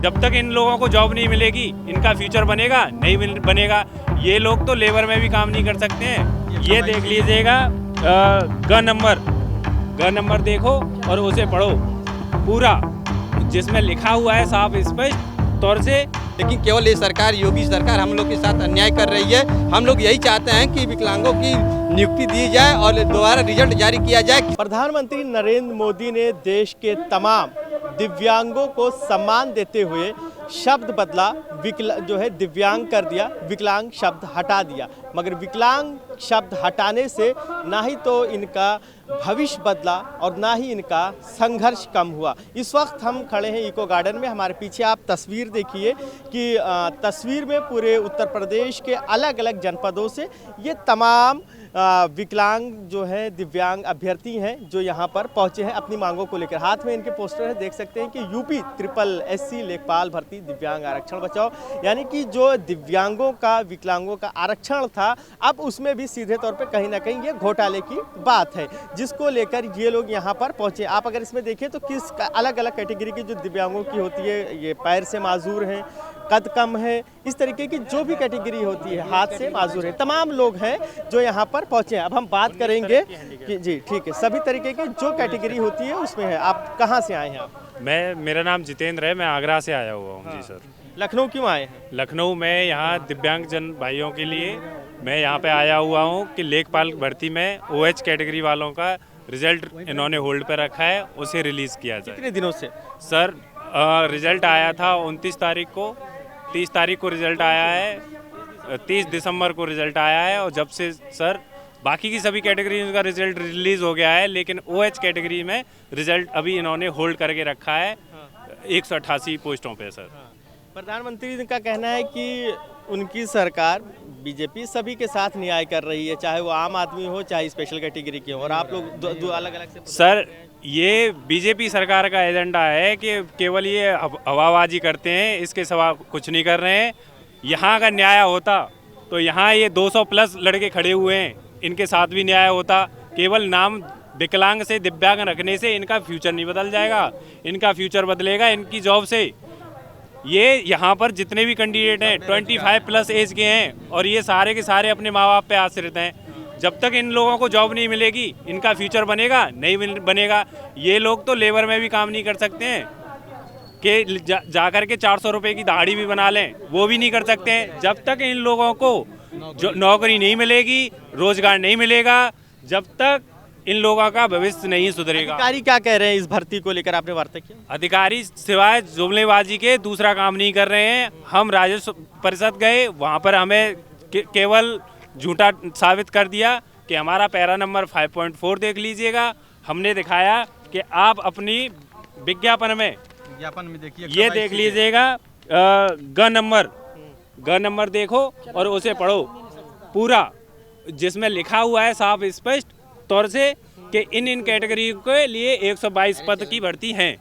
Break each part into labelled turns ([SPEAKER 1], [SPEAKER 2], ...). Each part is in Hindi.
[SPEAKER 1] जब तक इन लोगों को जॉब नहीं मिलेगी इनका फ्यूचर बनेगा नहीं बनेगा। ये लोग तो लेबर में भी काम नहीं कर सकते हैं। ये देख लीजिएगा ग नंबर देखो और उसे पढ़ो पूरा, जिसमें लिखा हुआ है साफ स्पष्ट तौर से।
[SPEAKER 2] लेकिन केवल ये सरकार, योगी सरकार हम लोग के साथ अन्याय कर रही है। हम लोग यही चाहते हैं कि विकलांगों की नियुक्ति दी जाए और दोबारा रिजल्ट जारी किया जाए।
[SPEAKER 3] प्रधानमंत्री नरेंद्र मोदी ने देश के तमाम दिव्यांगों को सम्मान देते हुए शब्द बदला, जो है दिव्यांग कर दिया, विकलांग शब्द हटा दिया। मगर विकलांग शब्द हटाने से ना ही तो इनका भविष्य बदला और ना ही इनका संघर्ष कम हुआ। इस वक्त हम खड़े हैं इको गार्डन में। हमारे पीछे आप तस्वीर देखिए कि तस्वीर में पूरे उत्तर प्रदेश के अलग अलग जनपदों से ये तमाम विकलांग जो है दिव्यांग अभ्यर्थी हैं जो यहाँ पर पहुँचे हैं अपनी मांगों को लेकर। हाथ में इनके पोस्टर है, देख सकते हैं कि यूपी SSS लेखपाल भर्ती दिव्यांग आरक्षण बचाओ, यानी कि जो दिव्यांगों का, विकलांगों का आरक्षण था, अब उसमें भी सीधे तौर पे कहीं ना कहीं ये घोटाले की बात है, जिसको लेकर ये लोग यहाँ पर पहुँचे। आप अगर इसमें देखें तो किस अलग अलग कैटेगरी की जो दिव्यांगों की होती है, ये पैर से माजूर हैं, कद कम है, इस तरीके की जो भी कैटेगरी होती है, हाथ से माजूर है, तमाम लोग हैं जो यहाँ पर पहुँचे हैं। अब हम बात करेंगे कि जी ठीक है, सभी तरीके की जो कैटेगरी होती है उसमें है। आप कहाँ से आए हैं? आप?
[SPEAKER 1] मेरा नाम जितेंद्र है, मैं आगरा से आया हुआ हूँ। जी सर।
[SPEAKER 3] लखनऊ क्यों आए हैं?
[SPEAKER 1] लखनऊ में यहाँ दिव्यांग जन भाइयों के लिए मैं यहाँ पे आया हुआ हूँ कि लेखपाल भर्ती में OH कैटेगरी वालों का रिजल्ट इन्होंने होल्ड पे रखा है, उसे रिलीज़ किया जाए।
[SPEAKER 3] कितने दिनों से?
[SPEAKER 1] सर रिजल्ट आया था 29 तारीख को, 30 तारीख को रिजल्ट आया है, 30 दिसंबर को रिजल्ट आया है। और जब से सर बाकी की सभी कैटेगरी का रिजल्ट रिलीज़ हो गया है, लेकिन OH कैटेगरी में रिजल्ट अभी इन्होंने होल्ड करके रखा है 188 पोस्टों पे। सर
[SPEAKER 3] प्रधानमंत्री का कहना है कि उनकी सरकार बीजेपी सभी के साथ न्याय कर रही है, चाहे वो आम आदमी हो चाहे स्पेशल कैटेगरी के हो, और आप लोग दो अलग अलग से।
[SPEAKER 1] सर ये बीजेपी सरकार का एजेंडा है कि केवल ये हवाबाजी करते हैं, इसके सिवा कुछ नहीं कर रहे हैं। यहाँ का न्याय होता तो यहाँ ये 200+ लड़के खड़े हुए हैं, इनके साथ भी न्याय होता। केवल नाम विकलांग से दिव्यांग रखने से इनका फ्यूचर नहीं बदल जाएगा, इनका फ्यूचर बदलेगा इनकी जॉब से। ये यहाँ पर जितने भी कैंडिडेट हैं 25+ एज के हैं और ये सारे के सारे अपने माँ बाप पे आश्रित हैं। जब तक इन लोगों को जॉब नहीं मिलेगी इनका फ्यूचर बनेगा नहीं बनेगा। ये लोग तो लेबर में भी काम नहीं कर सकते हैं कि जाकर के 400 रुपये की दाढ़ी भी बना लें, वो भी नहीं कर सकते हैं। जब तक इन लोगों को जो नौकरी नहीं मिलेगी, रोजगार नहीं मिलेगा, जब तक इन लोगों का भविष्य नहीं सुधरेगा।
[SPEAKER 3] अधिकारी क्या कह रहे हैं इस भर्ती को लेकर? आपने वार्ता किया?
[SPEAKER 1] अधिकारी सिवाय जुमलेबाजी के दूसरा काम नहीं कर रहे हैं। हम राजस्व परिषद गए, वहाँ पर हमें केवल झूठा साबित कर दिया कि हमारा पैरा नंबर 5.4 देख लीजिएगा। हमने दिखाया कि आप अपनी विज्ञापन में देखिए, ये देख लीजिएगा ग नंबर देखो और उसे पढ़ो पूरा, जिसमें लिखा हुआ है साफ स्पष्ट तौर से कि इन कैटेगरी के लिए 122 पद की भर्ती हैं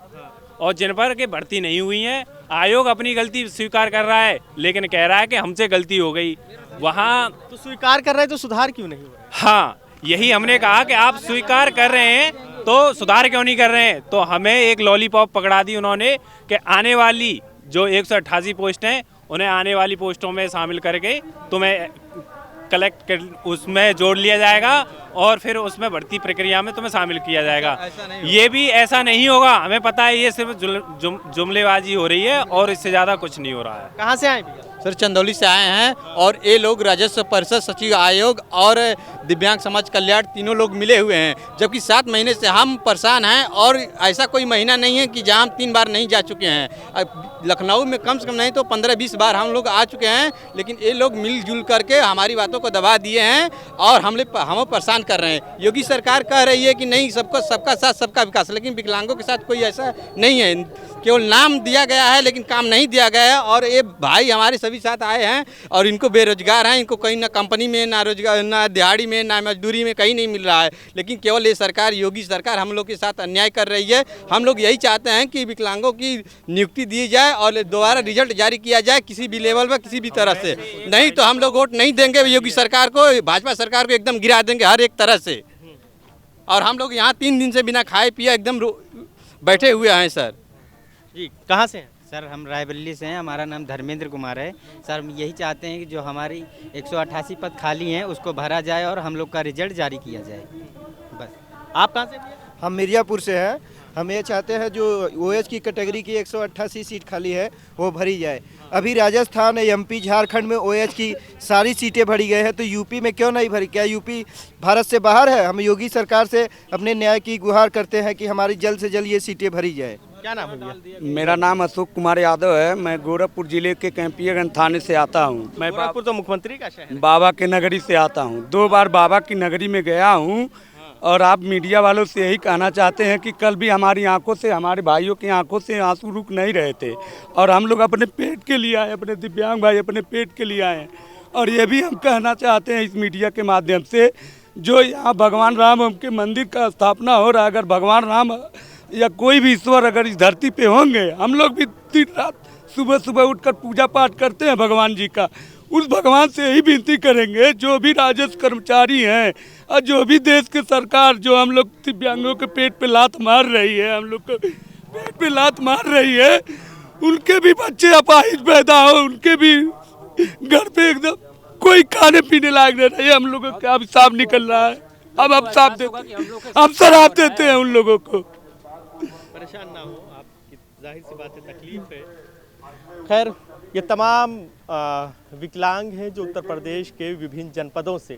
[SPEAKER 1] और जिन पर के भर्ती नहीं हुई हैं। आयोग अपनी गलती स्वीकार कर रहा है, लेकिन कह रहा है कि हमसे गलती हो गई। वहाँ
[SPEAKER 3] तो स्वीकार कर रहे हैं तो सुधार क्यों नहीं हो रहा?
[SPEAKER 1] हाँ, यही हमने कहा कि आप स्वीकार कर रहे हैं तो सुधार क्यों नहीं कर रहे हैं। तो हमें एक लॉलीपॉप पकड़ा दी उन्होंने कि आने वाली जो 188 पोस्ट हैं उन्हें आने वाली पोस्टों में शामिल करके तुम्हें कलेक्ट कर उसमें जोड़ लिया जाएगा और फिर उसमें भर्ती प्रक्रिया में तुम्हें शामिल किया जाएगा। ये भी ऐसा नहीं होगा, हमें पता है ये सिर्फ जुमलेबाजी हो रही है और इससे ज़्यादा कुछ नहीं हो रहा है।
[SPEAKER 3] कहाँ से आए भैया?
[SPEAKER 2] सर चंदौली से आए हैं और ये लोग राजस्व परिषद, सचिव आयोग और दिव्यांग समाज कल्याण तीनों लोग मिले हुए हैं, जबकि 7 महीने से हम परेशान हैं और ऐसा कोई महीना नहीं है कि जहां हम 3 बार नहीं जा चुके हैं। लखनऊ में कम से कम नहीं तो 15-20 बार हम लोग आ चुके हैं, लेकिन ये लोग मिलजुल करके हमारी बातों को दबा दिए हैं और हमें परेशान कर रहे हैं। योगी सरकार कह रही है कि नहीं, सबका साथ सबका विकास, लेकिन विकलांगों के साथ कोई ऐसा नहीं है। केवल नाम दिया गया है लेकिन काम नहीं दिया गया है। और ये भाई हमारे सभी साथ आए हैं और इनको बेरोजगार हैं, इनको कहीं ना कंपनी में, ना रोजगार, ना दिहाड़ी में, ना मजदूरी में कहीं नहीं मिल रहा है। लेकिन केवल ये सरकार, योगी सरकार हम लोग के साथ अन्याय कर रही है। हम लोग यही चाहते हैं कि विकलांगों की नियुक्ति दी जाए और दोबारा रिजल्ट जारी किया जाए किसी भी लेवल पर, किसी भी तरह से। नहीं तो हम लोग वोट नहीं देंगे योगी सरकार को, भाजपा सरकार को एकदम गिरा देंगे हर एक तरह से। और हम लोग यहाँ 3 दिन से बिना खाए पिए एकदम बैठे हुए हैं। सर
[SPEAKER 3] जी कहाँ से हैं?
[SPEAKER 4] सर हम रायबरेली से हैं, हमारा नाम धर्मेंद्र कुमार है। सर हम यही चाहते हैं कि जो हमारी 188 पद खाली हैं उसको भरा जाए और हम लोग का रिजल्ट जारी किया जाए, बस।
[SPEAKER 3] आप कहाँ से?
[SPEAKER 5] हम मिर्ज़ापुर से हैं। हम ये चाहते हैं जो ओएच की कैटेगरी की 188 सीट खाली है वो भरी जाए। अभी राजस्थान, एमपी, झारखंड में ओएच की सारी सीटें भरी गई हैं, तो यूपी में क्यों नहीं भरी? क्या यूपी भारत से बाहर है? हम योगी सरकार से अपने न्याय की गुहार करते हैं कि हमारी जल्द से जल्द ये सीटें भरी जाए।
[SPEAKER 3] क्या नाम है भैया?
[SPEAKER 6] मेरा नाम अशोक कुमार यादव है। मैं गोरखपुर जिले के कैंपियागंज थाने से आता हूँ। मैं
[SPEAKER 3] गोरखपुर तो मुख्यमंत्री का शहर है।
[SPEAKER 6] बाबा के नगरी से आता हूँ। 2 बार बाबा की नगरी में गया हूँ और आप मीडिया वालों से यही कहना चाहते हैं कि कल भी हमारी आंखों से, हमारे भाइयों की आंखों से आंसू रुक नहीं रहे थे और हम लोग अपने पेट के लिए आए, अपने दिव्यांग भाई अपने पेट के लिए आए। और ये भी हम कहना चाहते हैं इस मीडिया के माध्यम से, जो यहाँ भगवान राम के मंदिर का स्थापना हो रहा है, अगर भगवान राम या कोई भी ईश्वर अगर इस धरती पे होंगे, हम लोग भी दिन रात सुबह सुबह उठकर पूजा पाठ करते हैं भगवान जी का। उस भगवान से यही विनती करेंगे, जो भी राजस्व कर्मचारी हैं और जो भी देश के सरकार जो हम लोग दिव्यांगों के पेट पे लात मार रही है, हम लोग के पेट पे लात मार रही है, उनके भी बच्चे अपाहिज पैदा हो, उनके भी घर पे एकदम कोई खाने पीने लायक नहीं रही है। हम लोगों का अब साफ निकल रहा है। अब हम साफ देते हैं, हम शराब देते हैं उन लोगों को।
[SPEAKER 3] परेशान ना हो, आपकी जाहिर सी बात है, तकलीफ है। खैर, ये तमाम विकलांग हैं जो उत्तर प्रदेश के विभिन्न जनपदों से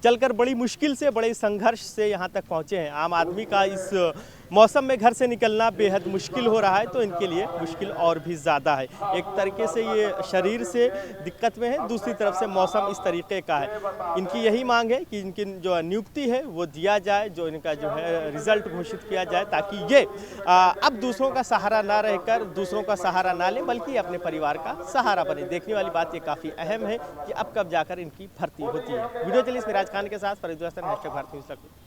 [SPEAKER 3] चलकर बड़ी मुश्किल से, बड़े संघर्ष से यहाँ तक पहुँचे हैं। आम आदमी का इस मौसम में घर से निकलना बेहद मुश्किल हो रहा है, तो इनके लिए मुश्किल और भी ज़्यादा है। एक तरीके से ये शरीर से दिक्कत में है, दूसरी तरफ से मौसम इस तरीके का है। इनकी यही मांग है कि इनकी जो नियुक्ति है वो दिया जाए, जो इनका जो है रिजल्ट घोषित किया जाए, ताकि ये अब दूसरों का सहारा ना रहकर, दूसरों का सहारा ना लें, बल्कि अपने परिवार का सहारा बने। देखने वाली बात ये काफ़ी अहम है कि अब कब जाकर इनकी भर्ती होती है। वीडियो जर्नलिस्ट मिराज खान के साथ फरीदुल हसन, #भारत न्यूज़।